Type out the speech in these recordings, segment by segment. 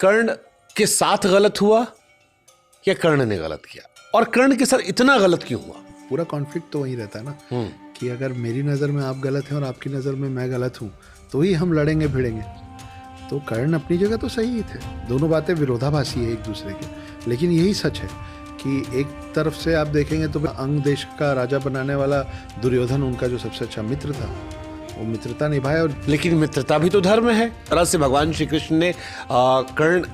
कर्ण के साथ गलत हुआ या कर्ण ने गलत किया, और कर्ण के साथ इतना गलत क्यों हुआ? पूरा कॉन्फ्लिक्ट तो वही रहता है ना कि अगर मेरी नज़र में आप गलत हैं और आपकी नज़र में मैं गलत हूँ तो ही हम लड़ेंगे भिड़ेंगे। तो कर्ण अपनी जगह तो सही ही थे, दोनों बातें विरोधाभासी है एक दूसरे के, लेकिन यही सच है कि एक तरफ से आप देखेंगे तो अंग देश का राजा बनाने वाला दुर्योधन उनका जो सबसे अच्छा मित्र था, वो मित्रता निभाया। और लेकिन मित्रता भी तो धर्म है। तरह से भगवान श्री कृष्ण ने कर्ण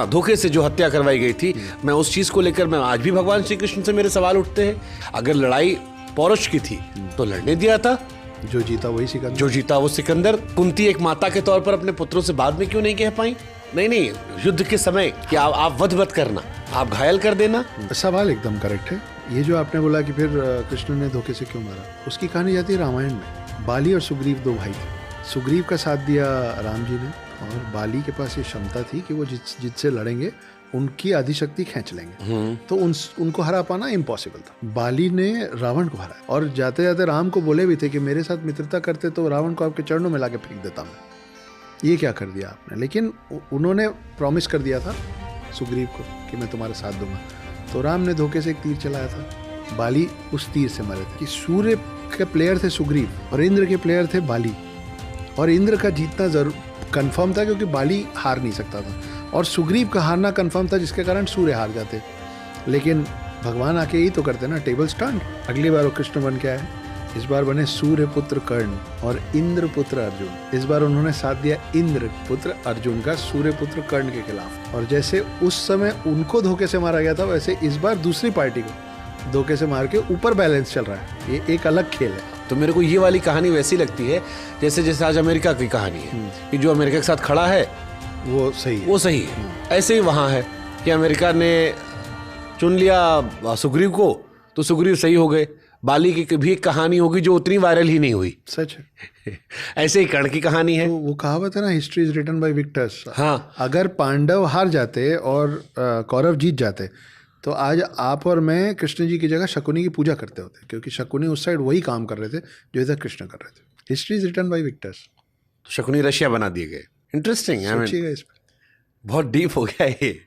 धोखे से जो हत्या करवाई गई थी, मैं उस चीज को लेकर मैं आज भी भगवान श्री कृष्ण से मेरे सवाल उठते हैं। अगर लड़ाई पौरुष की थी तो लड़ने दिया था, जो जीता वही सिकंदर, जो जीता वो सिकंदर। कुंती एक माता के तौर पर अपने पुत्रों से बाद में क्यों नहीं कह पाई, नहीं युद्ध के समय कि आप वध मत करना, आप घायल कर देना। सवाल एकदम करेक्ट है। ये जो आपने बोला कि फिर कृष्ण ने धोखे से क्यों मारा, उसकी कहानी जाती है रामायण में। बाली और सुग्रीव दो भाई थे। सुग्रीव का साथ दिया राम जी ने, और बाली के पास ये क्षमता थी कि वो जिससे लड़ेंगे उनकी आधी शक्ति खींच लेंगे, तो उनको हरा पाना इम्पॉसिबल था। बाली ने रावण को हराया, और जाते जाते राम को बोले भी थे कि मेरे साथ मित्रता करते तो रावण को आपके चरणों में लाके फेंक देता मैं। ये क्या कर दिया आपने। लेकिन उन्होंने प्रॉमिस कर दिया था सुग्रीव को कि मैं तुम्हारा साथ दूंगा, तो राम ने धोखे से एक तीर चलाया था, बाली उस तीर से मरे थे। कि सूर्य के प्लेयर थे सुग्रीव और इंद्र के प्लेयर थे बाली, और इंद्र का जीतना जरूर कंफर्म था क्योंकि बाली हार नहीं सकता था, और सुग्रीव का हारना कंफर्म था जिसके कारण सूर्य हार जाते। लेकिन भगवान आके यही तो करते ना, टेबल स्टर्न। अगली बार वो कृष्ण बन के आए, इस बार बने सूर्य पुत्र कर्ण और इंद्र पुत्र अर्जुन। इस बार उन्होंने साथ दिया इंद्र पुत्र अर्जुन का सूर्य पुत्र कर्ण के खिलाफ, और जैसे उस समय उनको धोखे से मारा गया था वैसे इस बार दूसरी पार्टी को धोखे से मार के ऊपर बैलेंस चल रहा है। ये एक अलग खेल है। तो मेरे को ये वाली कहानी वैसी लगती है जैसे आज अमेरिका की कहानी है कि जो अमेरिका के साथ खड़ा है वो सही है। ऐसे ही वहां है कि अमेरिका ने चुन लिया सुग्रीव को तो सुग्रीव सही हो गए। बाली की भी एक कहानी होगी जो उतनी वायरल ही नहीं हुई, सच है। ऐसे ही कर्ण की कहानी है। तो वो कहावत है ना, history is written by victors. हाँ, अगर पांडव हार जाते और कौरव जीत जाते तो आज आप और मैं कृष्ण जी की जगह शकुनी की पूजा करते होते, क्योंकि शकुनी उस साइड वही काम कर रहे थे जो इधर कृष्ण कर रहे थे। History is written by victors. Shakuni Russia बना दिए गए। इंटरेस्टिंग है, सोचिएगा इस पे। बहुत डीप हो गया ये।